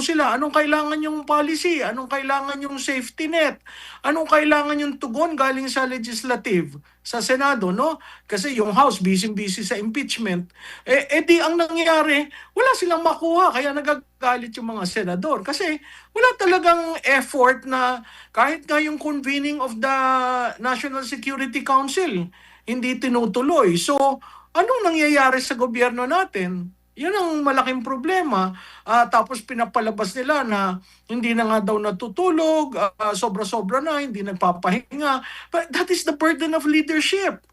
sila, anong kailangan yung policy, anong kailangan yung safety net, anong kailangan yung tugon galing sa legislative, sa Senado, no? Kasi yung House busy-busy sa impeachment. Di ang nangyayari, wala silang makuha, kaya nagagalit yung mga senador. Kasi wala talagang effort na kahit nga yung convening of the National Security Council, hindi tinutuloy. So, anong nangyayari sa gobyerno natin? Yun ang malaking problema. Tapos pinapalabas nila na hindi na nga daw natutulog, sobra-sobra na, hindi nagpapahinga. But that is the burden of leadership.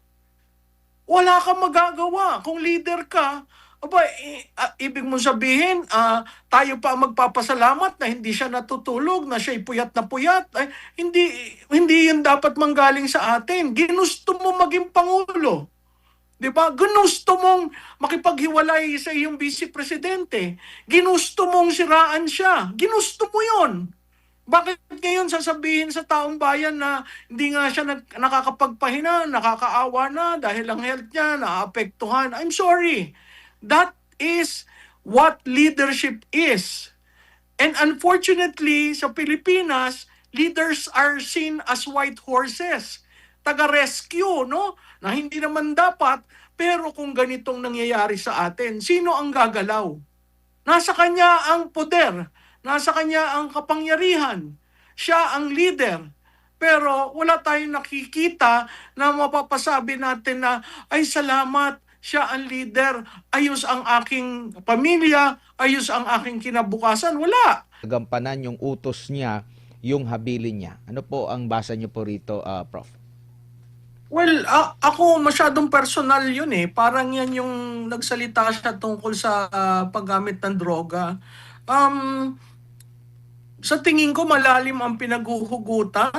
Wala kang magagawa. Kung leader ka, ibig mong sabihin, tayo pa ang magpapasalamat na hindi siya natutulog, na siya'y puyat na puyat. Hindi yun dapat manggaling sa atin. Ginusto mo maging Pangulo. Di ba? Ginusto mong makipaghiwalay sa iyong vice presidente. Ginusto mong siraan siya. Ginusto mo yon. Bakit ngayon sasabihin sa taong bayan na hindi nga siya nakakapagpahina, nakakaawa na dahil ang health niya naapektuhan? I'm sorry. That is what leadership is. And unfortunately, sa Pilipinas, leaders are seen as white horses. Taga-rescue, no? Na hindi naman dapat, pero kung ganitong nangyayari sa atin, sino ang gagalaw? Nasa kanya ang poder, nasa kanya ang kapangyarihan. Siya ang leader. Pero wala tayong nakikita na mapapasabi natin na, ay salamat, siya ang leader, ayos ang aking pamilya, ayos ang aking kinabukasan. Wala. Gampanan yung utos niya, yung habilin niya. Ano po ang basa niyo po rito, Prof? Well, ako masyadong personal yun eh. Parang yan yung nagsalita siya tungkol sa paggamit ng droga. Um, sa tingin ko malalim ang pinaghuhugutan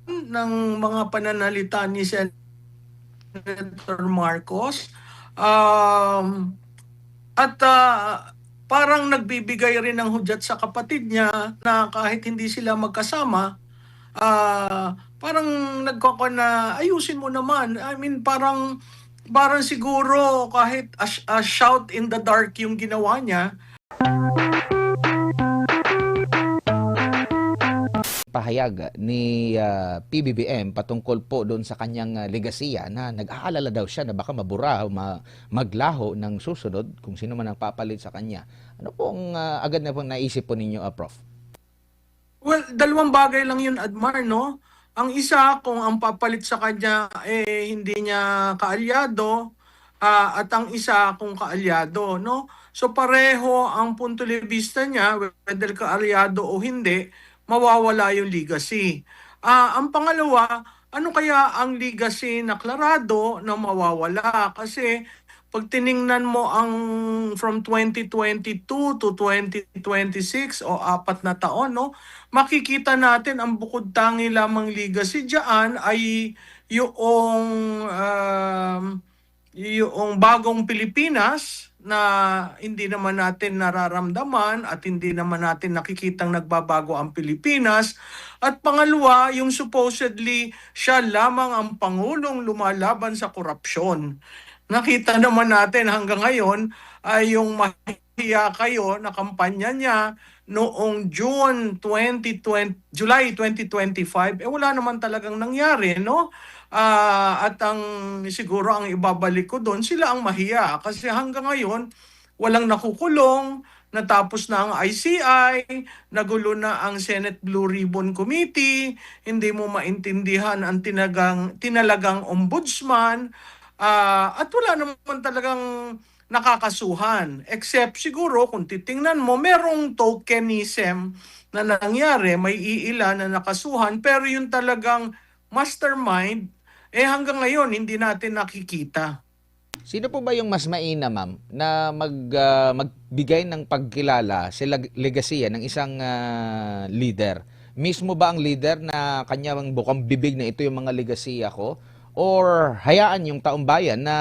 ng mga pananalita ni Senator Marcos. At parang nagbibigay rin ng hudyat sa kapatid niya na kahit hindi sila magkasama, parang nagkoko na ayusin mo naman. I mean, parang siguro kahit a shout in the dark yung ginawa niya. Pahayag ni PBBM patungkol po doon sa kanyang legasiya na nag-aalala daw siya na baka mabura o maglaho ng susunod kung sino man ang papalit sa kanya. Ano pong agad na pong naisip po ninyo, Prof? Well, dalawang bagay lang yun, Admar, no? Ang isa, kung ang papalit sa kanya hindi niya kaalyado, at ang isa kung kaalyado, no? So pareho ang punto de vista niya, whether kaalyado o hindi, mawawala yung legacy. Ang pangalawa, ano kaya ang legacy na klarado na mawawala? Kasi pag tiningnan mo ang from 2022 to 2026 o 4 na taon, no, makikita natin ang bukod tangi lamang legacy diyan ay yung yung bagong Pilipinas na hindi naman natin nararamdaman at hindi naman natin nakikitang nagbabago ang Pilipinas. At pangalawa, yung supposedly siya lamang ang Pangulong lumalaban sa korupsyon. Nakita naman natin hanggang ngayon ay yung mahiya kayo na kampanya niya noong July 2025, wala naman talagang nangyari, no? At siguro ang ibabalik ko doon, sila ang mahiya. Kasi hanggang ngayon, walang nakukulong, natapos na ang ICI, nagulo na ang Senate Blue Ribbon Committee, hindi mo maintindihan ang tinalagang ombudsman, at wala naman talagang nakakasuhan. Except siguro kung titingnan mo, merong tokenism na nangyari, may iilan na nakasuhan, pero yung talagang mastermind, hanggang ngayon hindi natin nakikita. Sino po ba yung mas mainam, ma'am, na magbigay ng pagkilala sa legasiya ng isang leader? Mismo ba ang leader na kanyang bukang bibig na ito yung mga legasiya ko? Or hayaan yung taong bayan na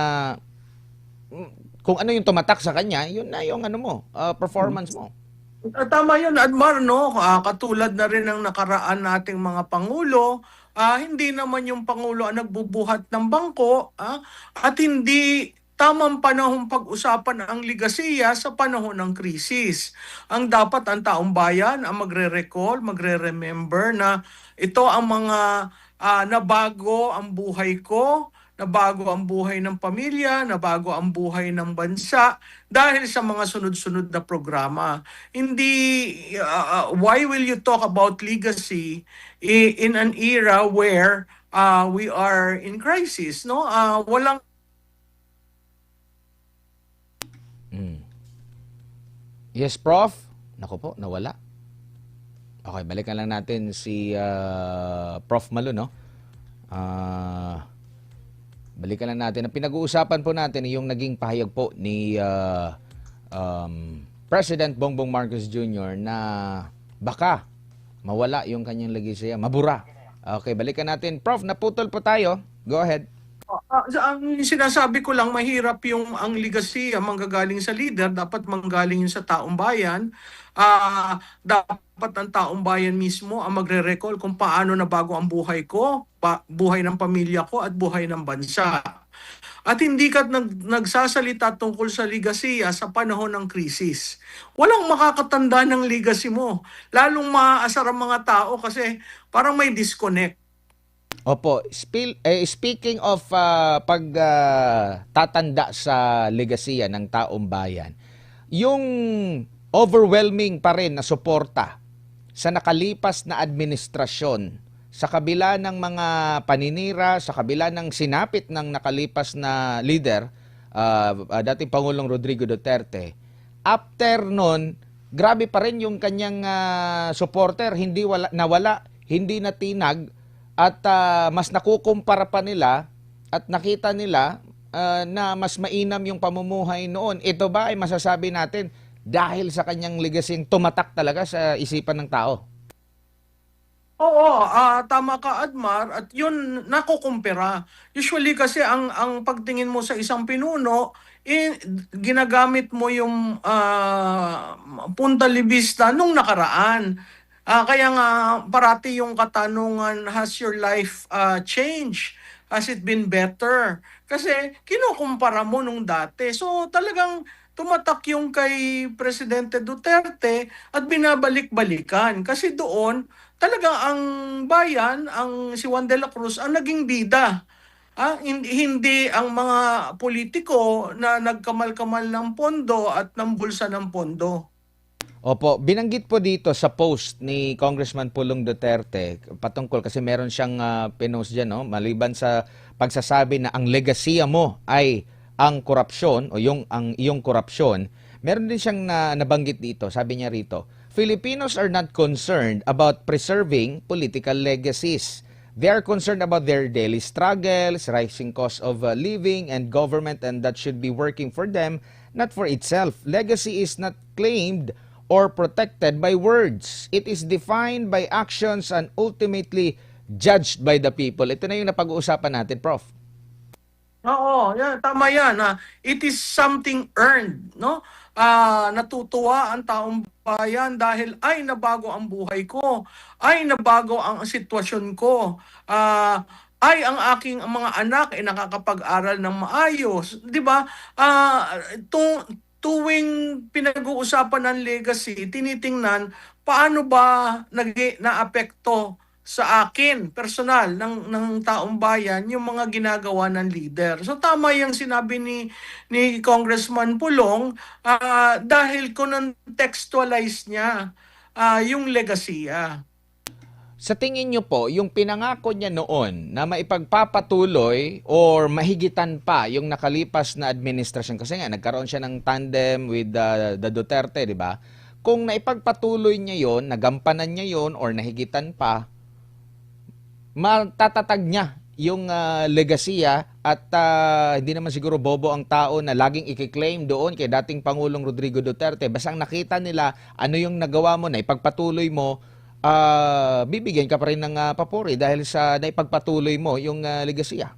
kung ano yung tumatak sa kanya, yun na yung ano mo, performance mo? Tama yun, Admar, no? Katulad na rin ng nakaraan nating mga pangulo, hindi naman yung pangulo ang nagbubuhat ng bangko, at hindi tamang panahon pag-usapan ang ligasiya sa panahon ng krisis. Ang dapat ang taong bayan ang magre-recall, magre-remember na ito ang mga nabago ang buhay ko, nabago ang buhay ng pamilya, nabago ang buhay ng bansa dahil sa mga sunod-sunod na programa. Hindi, why will you talk about legacy in an era where we are in crisis, no? Walang Mm. Yes, Prof. Naku po, nawala. Okay, balikan lang natin si Prof. Malu, no? Balikan lang natin. Ang pinag-uusapan po natin yung naging pahayag po ni President Bongbong Marcos Jr. na baka mawala yung kanyang legacy, mabura. Okay, balikan natin. Prof, naputol po tayo. Go ahead. ang sinasabi ko lang, mahirap yung ang legacy ang manggagaling sa leader, dapat manggaling yun sa taong bayan. Dapat ang taong bayan mismo ang magre-recall kung paano nabago ang buhay ko, buhay ng pamilya ko at buhay ng bansa. At hindi ka nagsasalita tungkol sa legacy sa panahon ng krisis. Walang makakatanda ng legacy mo. Lalong maaasar ang mga tao kasi parang may disconnect. Opo, speaking of pagtatanda sa legasiya ng taong bayan, yung overwhelming pa rin na suporta sa nakalipas na administrasyon, sa kabila ng mga paninira, sa kabila ng sinapit ng nakalipas na leader, dating Pangulong Rodrigo Duterte, after nun, grabe pa rin yung kanyang supporter, hindi nawala, hindi natinag, at mas nakukumpara pa nila at nakita nila na mas mainam yung pamumuhay noon. Ito ba ay masasabi natin dahil sa kanyang legacy tumatak talaga sa isipan ng tao? Oo, tama ka, Admar, at yun nakukumpira. Usually kasi ang pagtingin mo sa isang pinuno, ginagamit mo yung punta libista nung nakaraan. Kaya nga parati yung katanungan, has your life changed? Has it been better? Kasi kinukumpara mo nung dati. So talagang tumatak yung kay Presidente Duterte at binabalik-balikan. Kasi doon, talagang ang bayan, ang si Juan de la Cruz, ang naging bida. Hindi ang mga politiko na nagkamal-kamal ng pondo at ng bulsa ng pondo. Opo, binanggit po dito sa post ni Congressman Pulong Duterte patungkol kasi meron siyang pinost dyan, no? Maliban sa pagsasabi na ang legasiya mo ay ang korupsyon o ang iyong korupsyon, meron din siyang nabanggit dito. Sabi niya rito, Filipinos are not concerned about preserving political legacies. They are concerned about their daily struggles, rising cost of living, and government, and that should be working for them, not for itself. Legacy is not claimed or protected by words. It is defined by actions and ultimately judged by the people. Ito na yung napag-uusapan natin, Prof. Oo, yan, tama yan. It is something earned, no? Natutuwa ang taong bayan dahil ay nabago ang buhay ko, ay nabago ang sitwasyon ko, ay ang aking mga anak ay nakakapag-aral ng maayos, 'di ba? Tuwing pinag-uusapan ng legacy, tinitingnan paano ba naapekto sa akin, personal, ng taong bayan, yung mga ginagawa ng leader. So tama yung sinabi ni Congressman Pulong, dahil textualize niya yung legasiya. Sa tingin nyo po, yung pinangako niya noon na maipagpapatuloy or mahigitan pa yung nakalipas na administrasyon, kasi nga nagkaroon siya ng tandem with the Duterte, di ba? Kung naipagpatuloy niya yon, nagampanan niya yon or nahigitan pa, matatatag niya yung legasiya at hindi naman siguro bobo ang tao na laging i-claim doon kay dating Pangulong Rodrigo Duterte. Basang nakita nila ano yung nagawa mo na ipagpatuloy mo, bibigyan ka pa rin ng papuri dahil sa naipagpatuloy mo yung legasiya.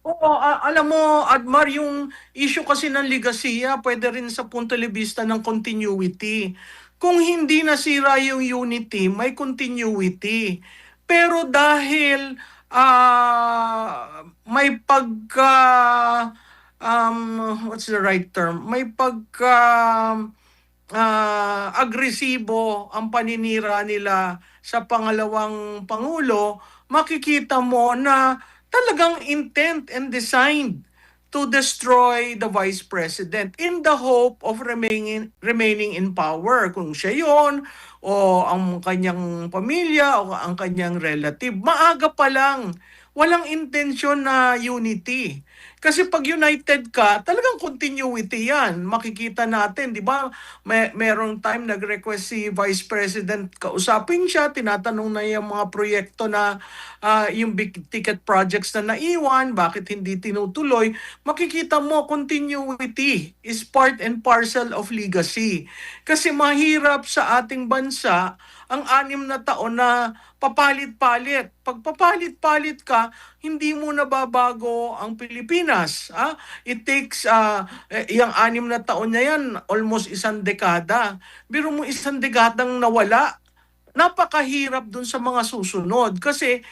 Oo, alam mo, Admar, yung issue kasi ng legasiya, pwede rin sa punto de vista ng continuity. Kung hindi nasira yung unity, may continuity. Pero dahil may what's the right term? May pagka agresibo ang paninira nila sa pangalawang pangulo, makikita mo na talagang intent and designed to destroy the vice president in the hope of remaining in power. Kung siya yon o ang kanyang pamilya o ang kanyang relative, maaga pa lang walang intensyon na unity. Kasi pag united ka, talagang continuity yan. Makikita natin, di ba? Merong time nag-request si Vice President kausapin siya, tinatanong na yung mga proyekto na yung big ticket projects na naiwan, bakit hindi tinutuloy. Makikita mo, continuity is part and parcel of legacy. Kasi mahirap sa ating bansa ang 6 na taon na papalit-palit. Pag papalit-palit ka, hindi mo nababago ang Pilipinas. It takes, yung 6 na taon niya yan, almost 1 dekada. Biro mo 1 dekadang nawala, napakahirap dun sa mga susunod kasi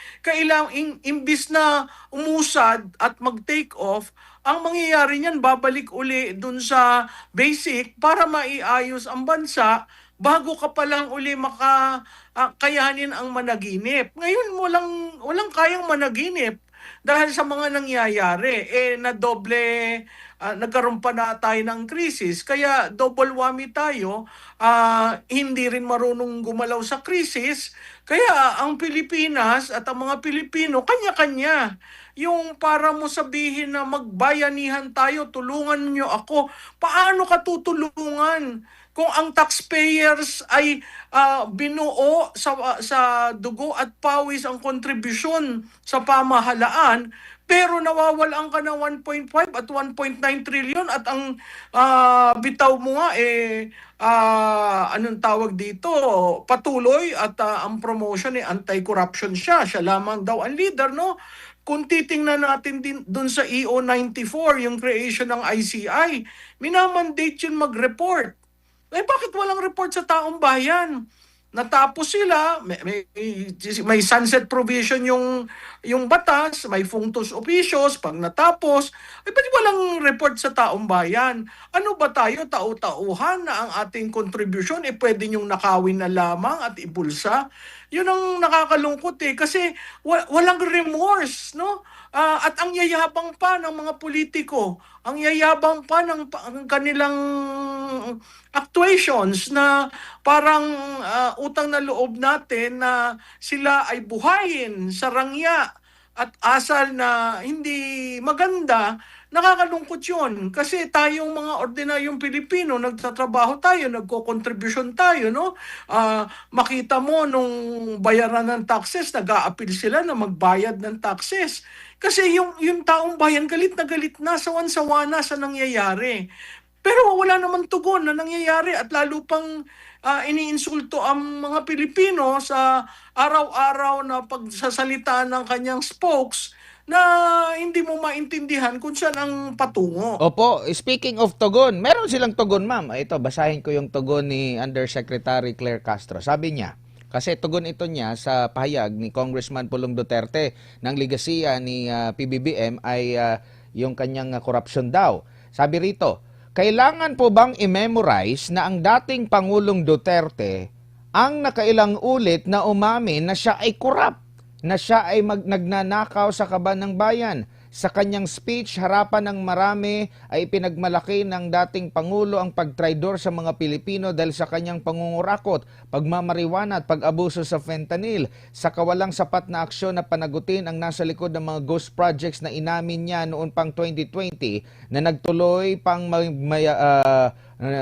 imbis na umusad at mag-take off, ang mangyayari niyan babalik uli dun sa basic para maiayos ang bansa bago ka pa lang uli kayanin ang managinip. Ngayon walang kayang managinip dahil sa mga nangyayari na doble nagkaroon pa na tayo ng krisis kaya double whammy tayo, hindi rin marunong gumalaw sa krisis kaya ang Pilipinas at ang mga Pilipino kanya-kanya yung para mo sabihin na magbayanihan tayo, tulungan niyo ako. Paano ka tutulungan kung ang taxpayers ay binuo sa dugo at pawis ang kontribusyon sa pamahalaan, pero nawawalan ka ng 1.5 at 1.9 trillion at ang bitaw mo nga anong tawag dito, patuloy at ang promotion anti-corruption siya lamang daw ang leader, no? Kung titingnan natin din doon sa EO94, yung creation ng ICI, minamandate yun mag-report. Bakit walang report sa taong bayan? Natapos sila, may sunset provision yung batas, may functus officios, pag natapos, ba't walang report sa taong bayan? Ano ba tayo, tau-tauhan na ang ating contribution, pwede nyong nakawin na lamang at ibulsa? Yun ang nakakalungkot kasi walang remorse, no? At ang yayabang pa ng mga politiko, ang yayabang pa ng kanilang actuations na parang utang na loob natin na sila ay buhayin sa rangya at asal na hindi maganda. Nakakalungkot yun kasi tayong mga ordinaryong Pilipino, nagtatrabaho tayo, nagko-contribution tayo, no? Makita mo nung bayaran ng taxes, nag-a-appeal sila na magbayad ng taxes. Kasi yung taong bayan galit na sawan-sawa na sa nangyayari. Pero wala namang tugon na nangyayari at lalo pang iniinsulto ang mga Pilipino sa araw-araw na pagsasalita ng kanyang spokes na hindi mo maintindihan kung saan ang patungo. Opo, speaking of tugon, meron silang tugon, ma'am. Ito, basahin ko yung tugon ni Undersecretary Claire Castro. Sabi niya, kasi tugon ito niya sa pahayag ni Congressman Pulong Duterte ng ligasiya ni PBBM ay yung kanyang korupsyon daw. Sabi rito, kailangan po bang i-memorize na ang dating Pangulong Duterte ang nakailang ulit na umamin na siya ay korap, na siya ay nagnanakaw sa kaban ng bayan? Sa kanyang speech, harapan ng marami ay pinagmalaki ng dating Pangulo ang pagtraidor sa mga Pilipino dahil sa kanyang pangungurakot, pagmamariwana at pag-abuso sa fentanyl, sa kawalang sapat na aksyon na panagutin ang nasa likod ng mga ghost projects na inamin niya noon pang 2020 na nagtuloy pang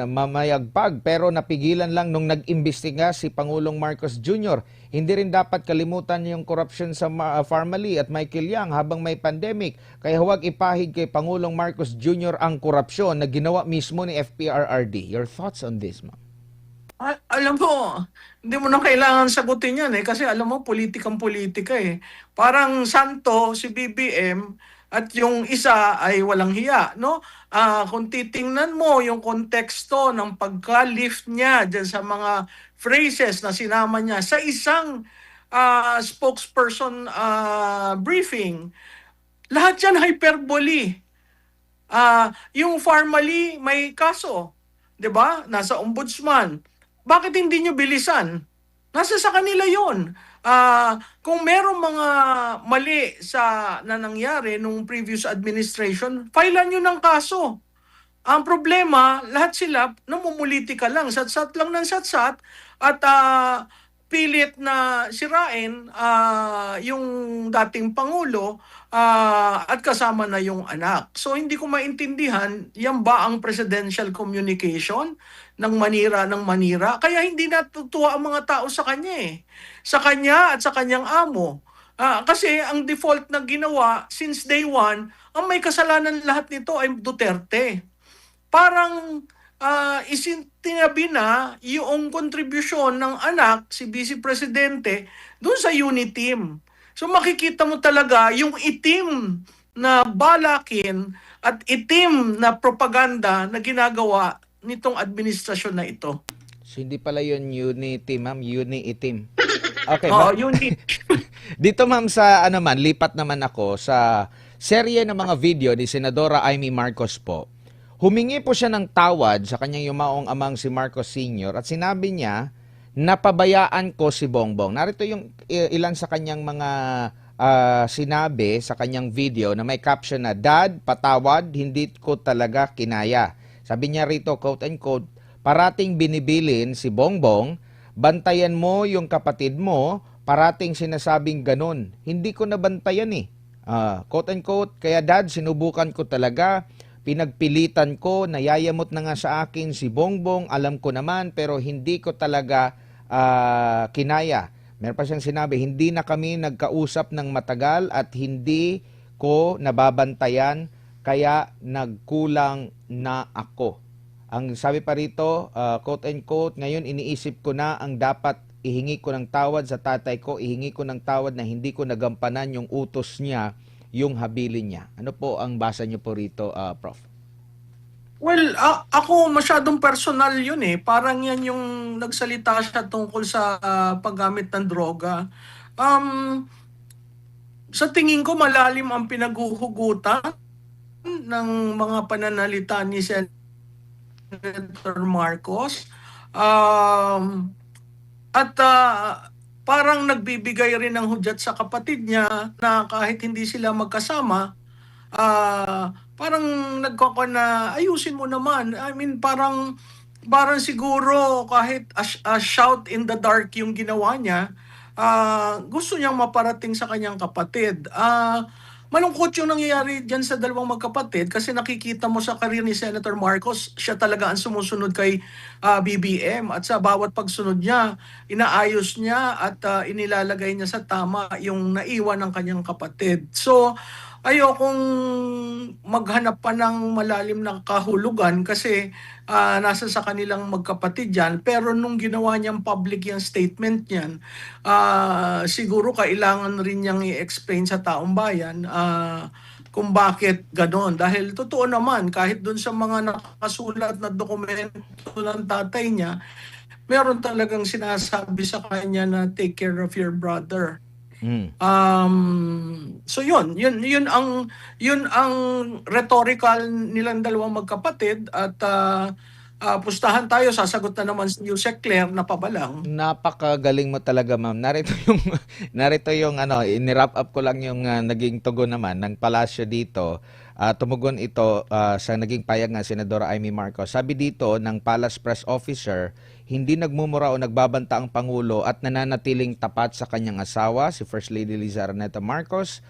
mamayagpag pero napigilan lang nung nag-imbestiga si Pangulong Marcos Jr. Hindi rin dapat kalimutan yung corruption sa Pharmally at Michael Yang habang may pandemic. Kaya huwag ipahid kay Pangulong Marcos Jr. ang korupsyon na ginawa mismo ni FPRRD. Your thoughts on this, ma'am? Alam mo, hindi mo na kailangan sagutin yan kasi alam mo, politikang politika Parang santo si BBM at yung isa ay walang hiya, no? Kung titingnan mo yung konteksto ng pagka-lift niya dyan sa mga phrases na sinama niya sa isang spokesperson briefing, lahat yan hyperbole. Yung formally may kaso, 'di ba? Nasa ombudsman. Bakit hindi nyo bilisan? Nasa sa kanila 'yon. Kung merong mga mali na nangyari nung previous administration, filean nyo ng kaso. Ang problema, lahat sila namumulitika lang, satsat lang ng satsat at pilit na sirain yung dating Pangulo at kasama na yung anak. So hindi ko maintindihan, yan ba ang presidential communication ng manira ng manira? Kaya hindi natutuwa ang mga tao sa kanya eh. Sa kanya at sa kanyang amo. Kasi ang default na ginawa since day one, ang may kasalanan lahat nito ay Duterte. Parang tinabi na yung kontribusyon ng anak, si Vice Presidente, doon sa unit team. So makikita mo talaga yung itim na balakin at itim na propaganda na ginagawa nitong administrasyon na ito. So, hindi pala yun unity, ma'am. Uni-itim. Okay, Oo, unit. dito ma'am sa ano man, lipat naman ako sa serye ng mga video ni Senadora Amy Marcos po. Humingi po siya ng tawad sa kanyang yumaong amang si Marcos Sr. at sinabi niya, napabayaan ko si Bongbong. Narito yung ilan sa kanyang mga sinabi sa kanyang video na may caption na, Dad, patawad, hindi ko talaga kinaya. Sabi niya rito, quote and quote, parating binibilin si Bongbong, bantayan mo yung kapatid mo, parating sinasabing ganun. Hindi ko nabantayan eh. Quote and quote, kaya dad, sinubukan ko talaga, pinagpilitan ko, nayayamot na nga sa akin si Bongbong, alam ko naman, pero hindi ko talaga kinaya. Meron pa siyang sinabi, hindi na kami nagkausap ng matagal at hindi ko nababantayan, kaya nagkulang na ako. Ang sabi pa rito, quote and quote, ngayon iniisip ko na ang dapat ihingi ko ng tawad sa tatay ko, ihingi ko ng tawad na hindi ko nagampanan yung utos niya, yung habilin niya. Ano po ang basa niyo po rito, Prof? Well, ako masyadong personal yun eh. Parang yan yung nagsalita siya tungkol sa paggamit ng droga. Sa tingin ko malalim ang pinaghuhugutan ng mga pananalita ni Senator Marcos. At parang nagbibigay rin ng hudyat sa kapatid niya na kahit hindi sila magkasama, parang nagkoko na ayusin mo naman. I mean, parang siguro kahit a shout in the dark yung ginawa niya, gusto niyang maparating sa kanyang kapatid. Malungkot yung nangyayari dyan sa dalawang magkapatid kasi nakikita mo sa karir ni Senator Marcos, siya talaga ang sumusunod kay BBM at sa bawat pagsunod niya, inaayos niya at inilalagay niya sa tama yung naiwan ng kanyang kapatid. So, ayokong maghanap pa ng malalim na kahulugan kasi nasa sa kanilang magkapatid yan. Pero nung ginawa niyang public yung statement niyan, siguro kailangan rin niyang i-explain sa taong bayan kung bakit ganon. Dahil totoo naman, kahit dun sa mga nakasulat na dokumento ng tatay niya, meron talagang sinasabi sa kanya na take care of your brother. Mm. So yun ang rhetorical nilang dalawang magkapatid at pustahan tayo, sasagot na naman si Yusek Claire na pabalang. Napakagaling mo talaga, ma'am. Narito yung ano, ini-wrap up ko lang yung naging tugon naman ng palasyo dito. Tumugon ito sa naging payag ng Senadora Amy Marcos. Sabi dito ng Palace Press Officer, hindi nagmumura o nagbabanta ang Pangulo at nananatiling tapat sa kanyang asawa, si First Lady Liza Araneta Marcos.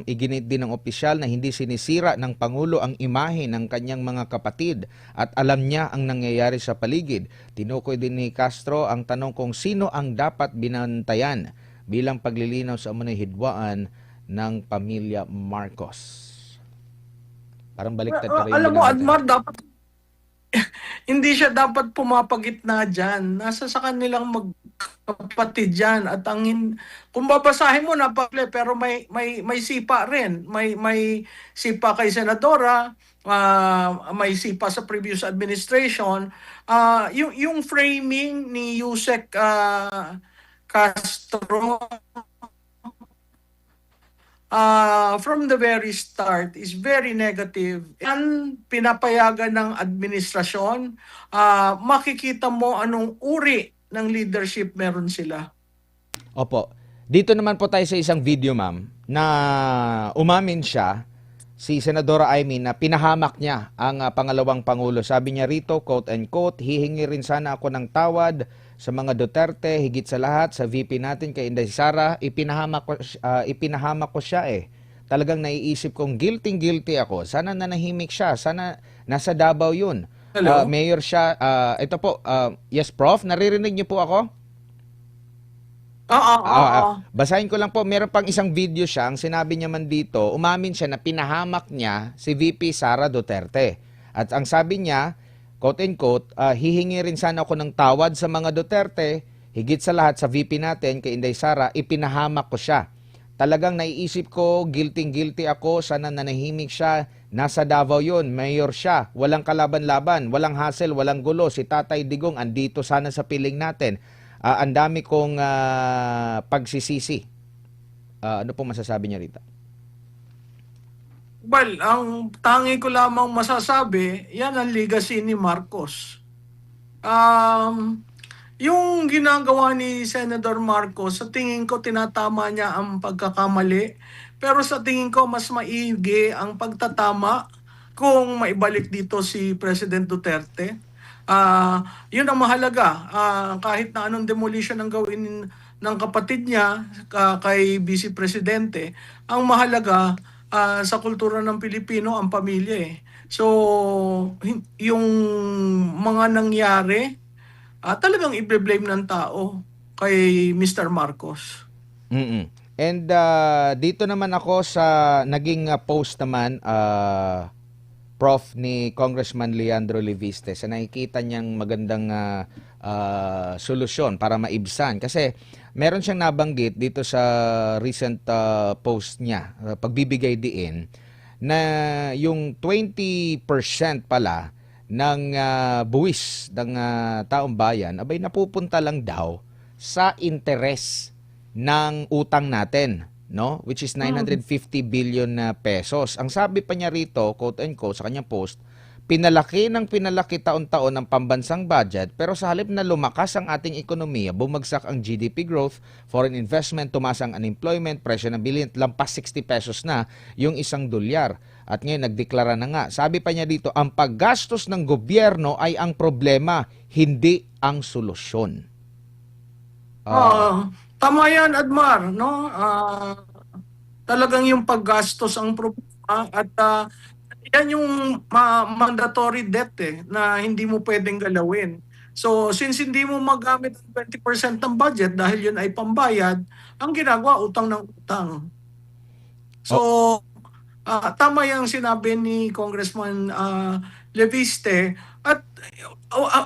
Iginit din ng opisyal na hindi sinisira ng Pangulo ang imahe ng kanyang mga kapatid at alam niya ang nangyayari sa paligid. Tinukoy din ni Castro ang tanong kung sino ang dapat binantayan bilang paglilinaw sa umunay hidwaan ng pamilya Marcos. Parang baliktad pa rin Alam mo, binantayan. Admar, hindi siya dapat pumapagitna dyan. Nasa sa kanilang magkapatid dyan. At kung babasahin mo, napakle, pero may sipa rin. May sipa kay Senadora, may sipa sa previous administration. Yung framing ni Yusek Castro, from the very start is very negative. Yan pinapayagan ng administrasyon, makikita mo anong uri ng leadership meron sila. Opo. Dito naman po tayo sa isang video, ma'am, na umamin siya, si Senadora Amy, na pinahamak niya ang pangalawang pangulo. Sabi niya rito, quote and quote, hihingi rin sana ako ng tawad sa mga Duterte, higit sa lahat sa VP natin kay Inday Sara. Ipinahamak ko siya eh. Talagang naiisip kong guilty ako. Sana nanahimik siya. Sana nasa Davao yun. Hello? Mayor siya. Ito po, yes, Prof, naririnig niyo po ako? Oo, oo, oo. Basahin ko lang po, meron pang isang video siya, ang sinabi niya man dito, umamin siya na pinahamak niya si VP Sara Duterte. At ang sabi niya, quote and quote, hihingi rin sana ako ng tawad sa mga Duterte, higit sa lahat sa VP natin, kay Inday Sara, ipinahamak ko siya. Talagang naiisip ko, guilty ako, sana nanahimik siya, nasa Davao yun, mayor siya, walang kalaban-laban, walang hassle, walang gulo, si Tatay Digong andito sana sa piling natin. Ang dami kong pagsisisi. Ano pong masasabi niya rito? Well, ang tangi ko lamang masasabi, yan ang legacy ni Marcos. Yung ginagawa ni Senator Marcos, sa tingin ko tinatama niya ang pagkakamali. Pero sa tingin ko mas maigi ang pagtatama kung maibalik dito si President Duterte. Yun ang mahalaga. Kahit na anong demolition ang gawin ng kapatid niya kay Vice Presidente, ang mahalaga sa kultura ng Pilipino ang pamilya eh. So, yung mga nangyari, talagang i-blame ng tao kay Mr. Marcos. Mm-mm. And dito naman ako sa naging post naman, Prof, ni Congressman Leandro Leviste, sa nakikita niyang magandang solusyon para maibsan. Kasi meron siyang nabanggit dito sa recent post niya, pagbibigay diin, na yung 20% pala ng buwis ng taong bayan, abay napupunta lang daw sa interes ng utang natin, no? Which is 950 billion na pesos. Ang sabi pa niya rito, quote and quote, sa kanyang post, pinalaki taon-taon ang pambansang budget, pero sa halip na lumakas ang ating ekonomiya, bumagsak ang GDP growth, foreign investment, tumaas ang unemployment, presyo ng bilihin, lampas 60 pesos na yung $1. At ngayon nagdeklara na nga. Sabi pa niya dito, ang paggastos ng gobyerno ay ang problema, hindi ang solusyon. Tama yan, Admar, no? Talagang yung paggastos ang problema at yan yung mandatory debt na hindi mo pwedeng galawin. So, since hindi mo magamit ang 20% ng budget dahil yun ay pambayad, ang ginagawa, utang ng utang. So, Oh, tama yung sinabi ni Congressman Leviste at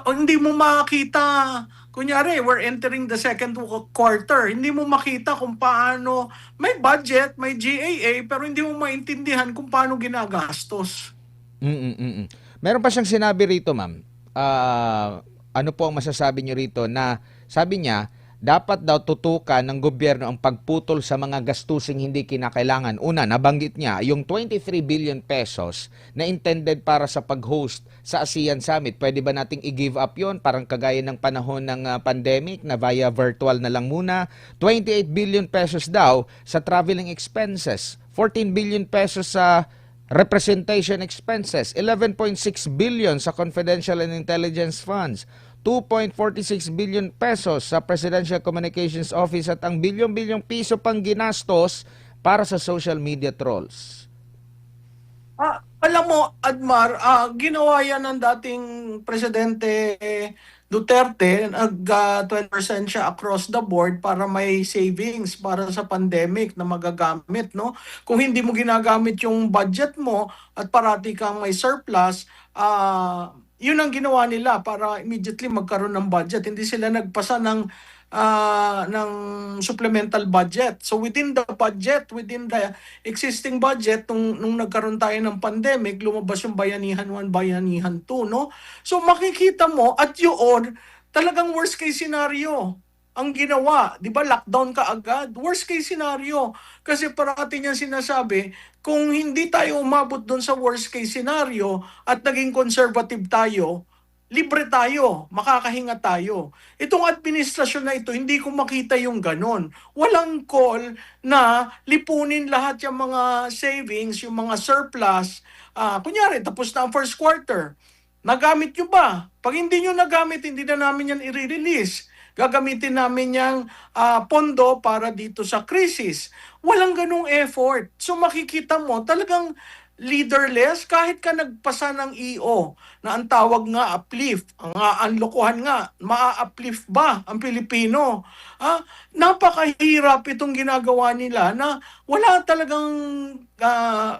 hindi mo makita, kunyari, we're entering the second quarter, hindi mo makita kung paano, may budget, may GAA, pero hindi mo maintindihan kung paano ginagastos. mm. Meron pa siyang sinabi rito, ma'am. Ano po ang masasabi niyo rito na sabi niya, dapat daw tutukan ng gobyerno ang pagputol sa mga gastusing hindi kinakailangan. Una, nabanggit niya yung 23 billion pesos na intended para sa pag-host sa ASEAN Summit. Pwede ba nating i-give up yon? Parang kagaya ng panahon ng pandemic na via virtual na lang muna. 28 billion pesos daw sa traveling expenses. 14 billion pesos sa representation expenses, 11.6 billion sa confidential and intelligence funds, 2.46 billion pesos sa Presidential Communications Office at ang bilyon-bilyong piso pang ginastos para sa social media trolls. Alam mo, Admar, ginawa yan ng dating Presidente Duterte, nag 20% siya across the board para may savings para sa pandemic na magagamit, no? Kung hindi mo ginagamit yung budget mo at parati kang may surplus, yun ang ginawa nila para immediately magkaroon ng budget. Hindi sila nagpasa ng supplemental budget. So within the budget, within the existing budget, nung nagkaroon tayo ng pandemic, lumabas yung Bayanihan 1, Bayanihan 2, no? So makikita mo, at yun, talagang worst case scenario. ang ginawa, 'di ba, lockdown ka agad. Worst case scenario. Kasi parati niyang sinasabi, kung hindi tayo umabot doon sa worst case scenario at naging conservative tayo, libre tayo, makakahinga tayo. Itong administrasyon na ito, hindi ko makita yung ganon. Walang call na lipunin lahat yung mga savings, yung mga surplus. Kunyari, tapos na ang first quarter. Nagamit nyo ba? Pag hindi nyo nagamit, hindi na namin yan i-release. Gagamitin namin yung pondo para dito sa crisis. Walang ganung effort. So makikita mo, talagang leaderless kahit ka nagpasa ng EO na ang tawag nga uplift, ang lokohan nga, maa-uplift ba ang Pilipino? Napakahirap itong ginagawa nila na wala talagang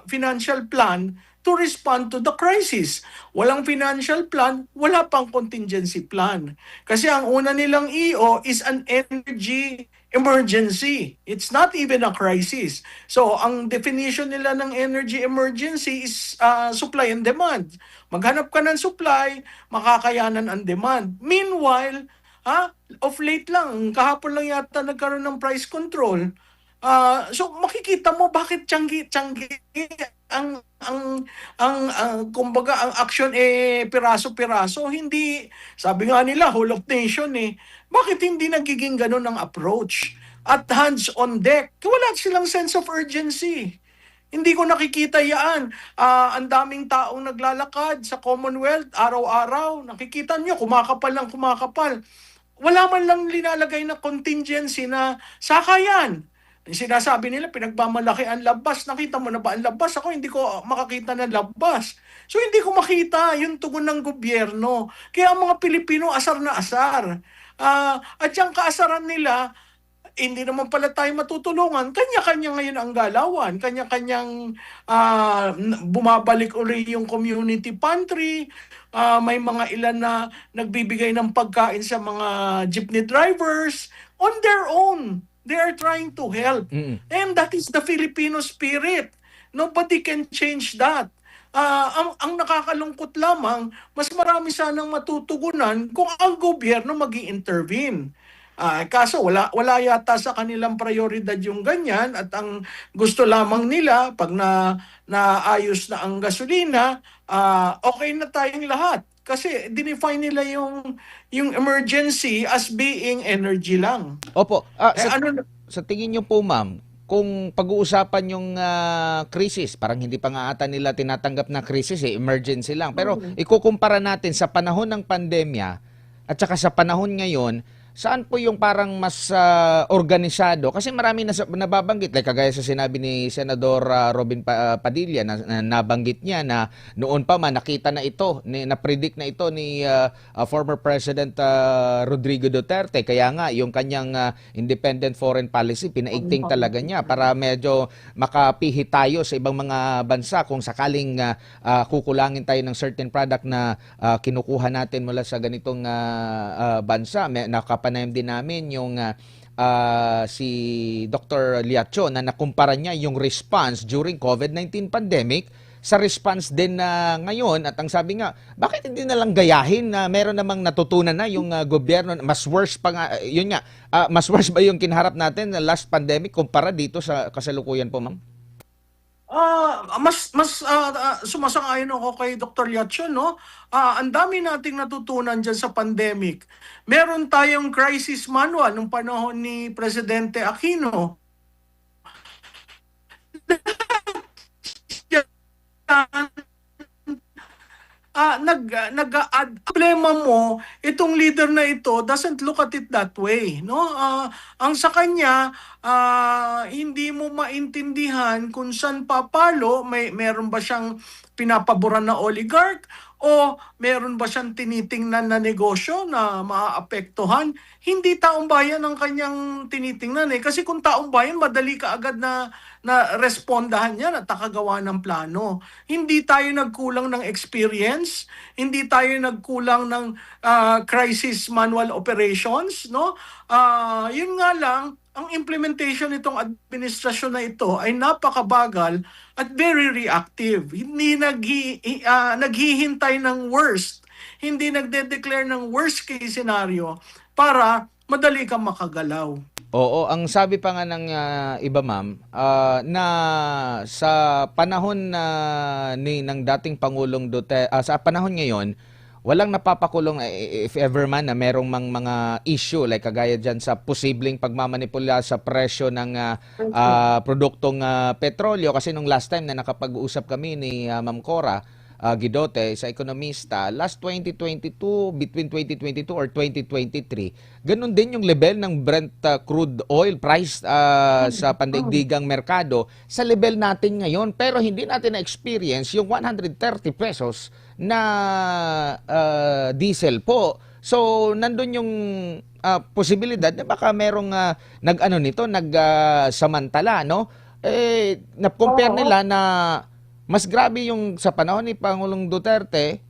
financial plan to respond to the crisis. Walang financial plan, wala pang contingency plan. Kasi ang una nilang EO is an energy emergency. It's not even a crisis. So, ang definition nila ng energy emergency is supply and demand. Maghanap ka ng supply, makakayanan ang demand. Meanwhile, of late lang, kahapon lang yata nagkaroon ng price control. So makikita mo bakit tiyanggi ang kumbaga ang action piraso-piraso, hindi, sabi nga nila whole of nation bakit hindi nagiging ganun ang approach at hands on deck? Wala silang sense of urgency. Hindi ko nakikita yan. Ang daming taong naglalakad sa Commonwealth araw-araw, nakikita nyo kumakapal lang kumakapal. Wala man lang linalagay na contingency na sakayan. Sinasabi nila, pinagmamalaki ang labas. Nakita mo na ba ang labas? Ako hindi ko makakita ng labas. So hindi ko makita yung tugon ng gobyerno. Kaya ang mga Pilipino asar na asar. At yung kaasaran nila, hindi naman pala tayo matutulungan. Kanya-kanya ngayon ang galawan. Kanya-kanyang bumabalik uli yung community pantry. May mga ilan na nagbibigay ng pagkain sa mga jeepney drivers on their own. They are trying to help. Mm. And that is the Filipino spirit. Nobody can change that. Ang nakakalungkot lamang, mas marami sanang matutugunan kung ang gobyerno mag-i-intervene. Kaso wala yata sa kanilang prioridad yung ganyan at ang gusto lamang nila pag naayos na ang gasolina, okay na tayong lahat. Kasi dinefine nila yung emergency as being energy lang. Opo. Eh ano Sa tingin niyo po, ma'am, kung pag-uusapan yung krisis, parang hindi pa nga ata nila tinatanggap na krisis, emergency lang. Pero ikukumpara natin sa panahon ng pandemya at saka sa panahon ngayon, saan po yung parang mas organisado? Kasi marami na nababanggit, like kagaya sa sinabi ni Senador Robin Padilla na nabanggit niya na noon pa man nakita na ito, na-predict na ito ni former President Rodrigo Duterte. Kaya nga, yung kanyang independent foreign policy, pinaigting talaga niya para medyo makapihi tayo sa ibang mga bansa kung sakaling kukulangin tayo ng certain product na kinukuha natin mula sa ganitong bansa. Nakapanayam din namin yung si Dr. Liacho na nakumpara niya yung response during COVID-19 pandemic sa response din na ngayon. At ang sabi nga, bakit hindi na lang gayahin na meron namang natutunan na yung gobyerno, mas worse pa nga, yun nga, mas worse ba yung kinharap natin na last pandemic kumpara dito sa kasalukuyan po, ma'am? Sumasang-ayon ako kay Dr. Liacho, no? Ang dami nating natutunan diyan sa pandemic. Meron tayong crisis manual nung panahon ni Presidente Aquino. Nag-add problema mo, itong leader na ito doesn't look at it that way, no? Ang sa kanya, hindi mo maintindihan kung saan papalo, meron ba siyang pinapaboran na oligarch o meron ba siyang tinitingnan na negosyo na maaapektuhan. Hindi taong bayan ang kanyang tinitingnan kasi kung taong bayan, madali ka agad na respondahan yan at nakagawa ng plano. Hindi tayo nagkulang ng experience, hindi tayo nagkulang ng crisis manual operations, no? Yun nga lang, ang implementation nitong administrasyon na ito ay napakabagal at very reactive. Hindi naghihintay ng worst, hindi nagde-declare ng worst case scenario para madali kang makagalaw. Oo, ang sabi pa nga ng iba ma'am, na sa panahon na ng dating Pangulong Duterte, sa panahon ngayon, walang napapakulong if ever man na merong mga issue like kagaya dyan sa posibleng pagmamanipula sa presyo ng produktong petrolyo kasi nung last time na nakapag-usap kami ni Ma'am Cora Guidote sa ekonomista, last 2022, between 2022 or 2023, ganun din yung level ng Brent crude oil price sa pandaigdigang merkado sa level natin ngayon. Pero hindi natin na-experience yung 130 pesos na diesel po. So, nandun yung posibilidad na baka merong nag-ano nito, nag-samantala, no? Na-compare nila na mas grabe yung sa panahon ni Pangulong Duterte,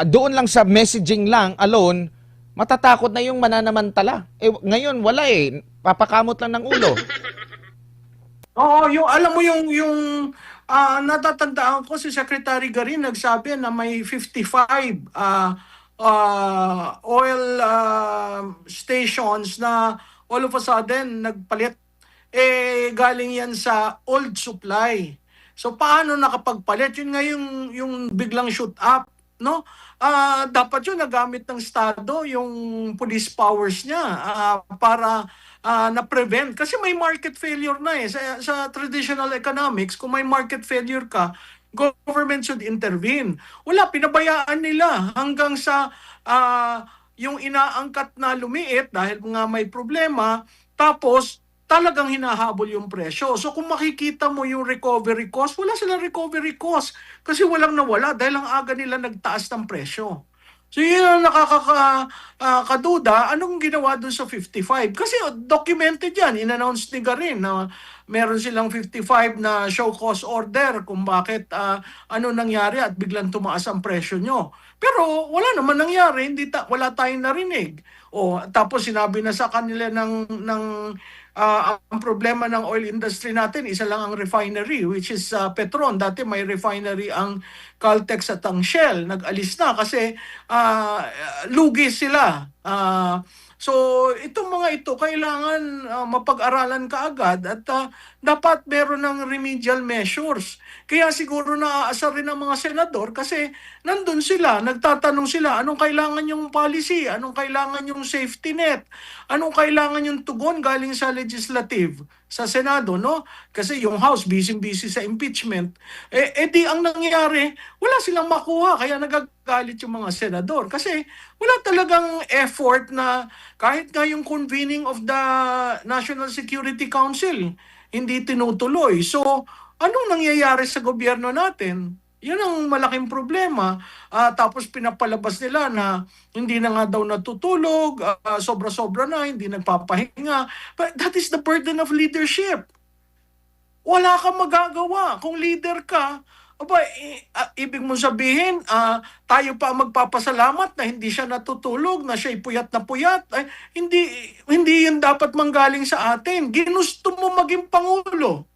doon lang sa messaging lang alone, matatakot na yung mananamantala. Ngayon wala papakamot lang ng ulo. Oo, yung alam mo yung natatandaan ko si Secretary Garin nagsabi na may 55 oil stations na all of a sudden nagpalit, galing yan sa old supply. So paano nakapagpalit? Yun nga yung biglang shoot up, no? Dapat yun nagamit ng Estado yung police powers niya para na-prevent. Kasi may market failure na sa traditional economics, kung may market failure ka, government should intervene. Wala, pinabayaan nila hanggang sa yung inaangkat na lumiit dahil nga may problema, tapos talagang hinahabol yung presyo. So kung makikita mo yung recovery cost, wala silang recovery cost kasi walang nawala dahil ang aga nila nagtaas ng presyo. So yun ang nakakaduda, anong ginawa dun sa 55? Kasi documented yan, in-announce ni Garin na meron silang 55 na show cause order kung bakit ano nangyari at biglang tumaas ang presyo nyo. Pero wala naman nangyari, wala tayong narinig. Tapos sinabi na sa kanila ng ang problema ng oil industry natin, isa lang ang refinery, which is Petron. Dati may refinery ang Caltex at ang Shell. Nag-alis na kasi lugi sila. So itong mga ito kailangan mapag-aralan kaagad at dapat meron ng remedial measures. Kaya siguro naaasar rin ang mga senador kasi nandun sila, nagtatanong sila, anong kailangan yung policy, anong kailangan yung safety net, anong kailangan yung tugon galing sa legislative, sa Senado, no? Kasi yung House busy-busy sa impeachment. Di ang nangyari, wala silang makuha kaya nagagalit yung mga senador kasi wala talagang effort na kahit nga yung convening of the National Security Council hindi tinutuloy. So, anong nangyayari sa gobyerno natin? Yun ang malaking problema. Tapos pinapalabas nila na hindi na nga daw natutulog, sobra-sobra na, hindi nagpapahinga. But that is the burden of leadership. Wala kang magagawa. Kung leader ka, ibig mong sabihin, tayo pa magpapasalamat na hindi siya natutulog, na siya'y puyat na puyat. Hindi yun dapat manggaling sa atin. Ginusto mo maging Pangulo.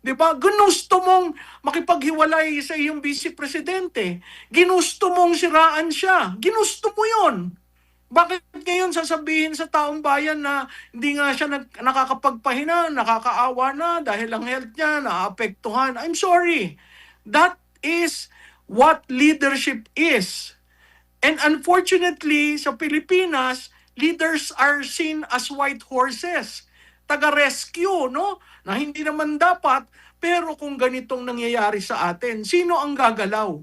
Di ba? Ginusto mong makipaghiwalay sa iyong vice presidente. Ginusto mong siraan siya. Ginusto mo yon. Bakit ngayon sasabihin sa taong bayan na hindi nga siya nakakapagpahina, nakakaawa na dahil ang health niya naapektuhan? I'm sorry. That is what leadership is. And unfortunately, sa Pilipinas, leaders are seen as white horses. Taga-rescue, no? Na hindi naman dapat, pero kung ganitong nangyayari sa atin, sino ang gagalaw?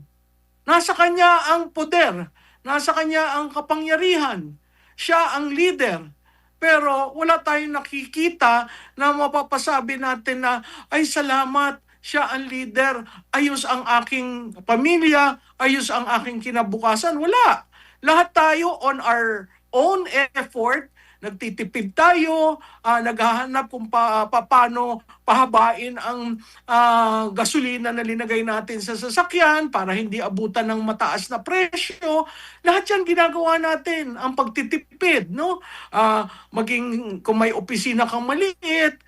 Nasa kanya ang poder, nasa kanya ang kapangyarihan, siya ang leader. Pero wala tayong nakikita na mapapasabi natin na, ay salamat, siya ang leader, ayos ang aking pamilya, ayos ang aking kinabukasan. Wala. Lahat tayo on our own effort, nagtitipid tayo, naghahanap kung paano pahabain ang gasolina na linagay natin sa sasakyan para hindi abutan ng mataas na presyo. Lahat yan ginagawa natin, ang pagtitipid, no? Maging kung may opisina kang maliit,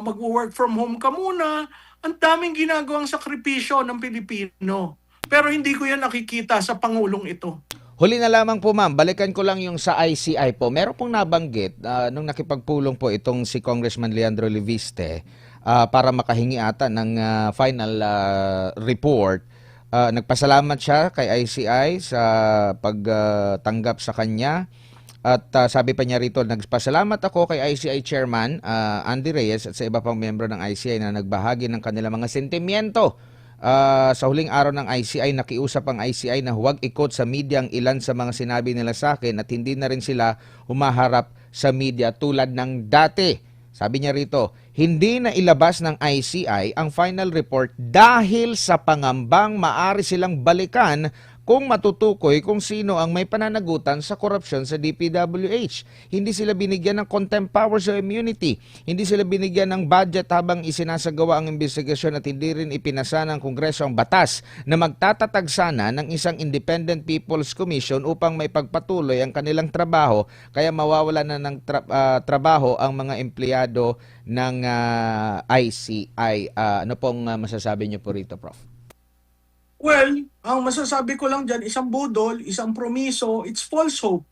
mag-work from home ka muna, ang daming ginagawang sakripisyo ng Pilipino. Pero hindi ko yan nakikita sa Pangulong ito. Huli na lamang po ma'am, balikan ko lang yung sa ICI po. Meron pong nabanggit nung nakipagpulong po itong si Congressman Leandro Leviste para makahingi ata ng final report. Nagpasalamat siya kay ICI sa pagtanggap sa kanya. At sabi pa niya rito, nagpasalamat ako kay ICI Chairman Andy Reyes at sa iba pang miyembro ng ICI na nagbahagi ng kanilang mga sentimiento. Sa huling araw ng ICI, nakiusap ang ICI na huwag ikot sa media ang ilan sa mga sinabi nila sa akin at hindi na rin sila humaharap sa media tulad ng dati. Sabi niya rito, hindi na ilabas ng ICI ang final report dahil sa pangambang maari silang balikan kung matutukoy kung sino ang may pananagutan sa korupsyon sa DPWH. Hindi sila binigyan ng contempt powers o immunity. Hindi sila binigyan ng budget habang isinasagawa ang investigasyon at hindi rin ipinasa ng Kongreso ang batas na magtatatag sana ng isang Independent People's Commission upang may pagpatuloy ang kanilang trabaho kaya mawawala na ng trabaho ang mga empleyado ng ICI. Ano pong masasabi niyo po rito, Prof? Well, ang masasabi ko lang dyan, isang budol, isang promiso, it's false hope.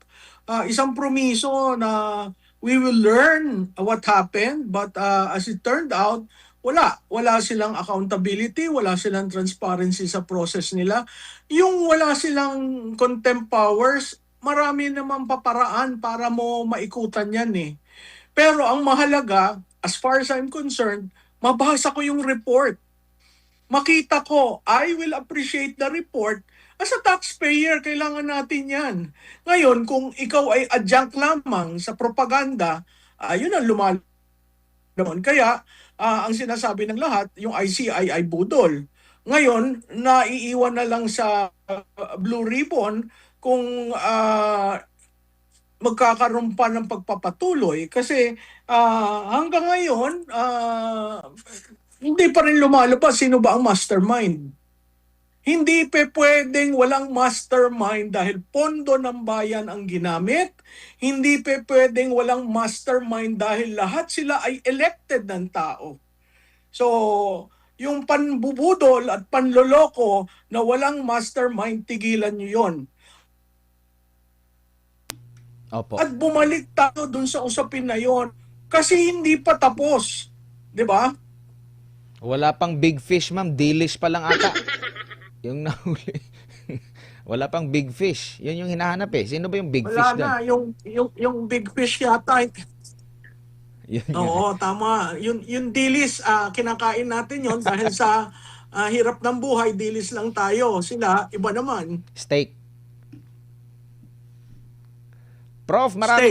Isang promiso na we will learn what happened, but as it turned out, wala. Wala silang accountability, wala silang transparency sa process nila. Yung wala silang contempt powers, marami naman paparaan para mo maikutan yan eh. Pero ang mahalaga, as far as I'm concerned, mabasa ko yung report. Makita ko, I will appreciate the report. As a taxpayer, kailangan natin yan. Ngayon, kung ikaw ay adjunct lamang sa propaganda, yun ang lumalaman. Kaya, ang sinasabi ng lahat, yung ICI ay budol. Ngayon, naiiwan na lang sa Blue Ribbon kung magkakaroon pa ng pagpapatuloy. Kasi hanggang ngayon, hindi pa rin lumalabas sino ba ang mastermind. Hindi pa pwedeng walang mastermind dahil pondo ng bayan ang ginamit. Hindi pa pwedeng walang mastermind dahil lahat sila ay elected ng tao. So, yung panbubudol at panloloko na walang mastermind, tigilan nyo yon. Opo. At bumalik tayo dun sa usapin na yon kasi hindi pa tapos. 'Di ba? Wala pang big fish, ma'am. Dilis pa lang ata. Yung nahuli. Wala pang big fish. Yun yung hinahanap eh. Sino ba yung big fish Wala doon? na. Yung big fish yata. Yun nga. Oo, tama. Yung dilis, kinakain natin yon dahil sa hirap ng buhay, dilis lang tayo. Sila, iba naman. Steak. Prof, Steak. marami.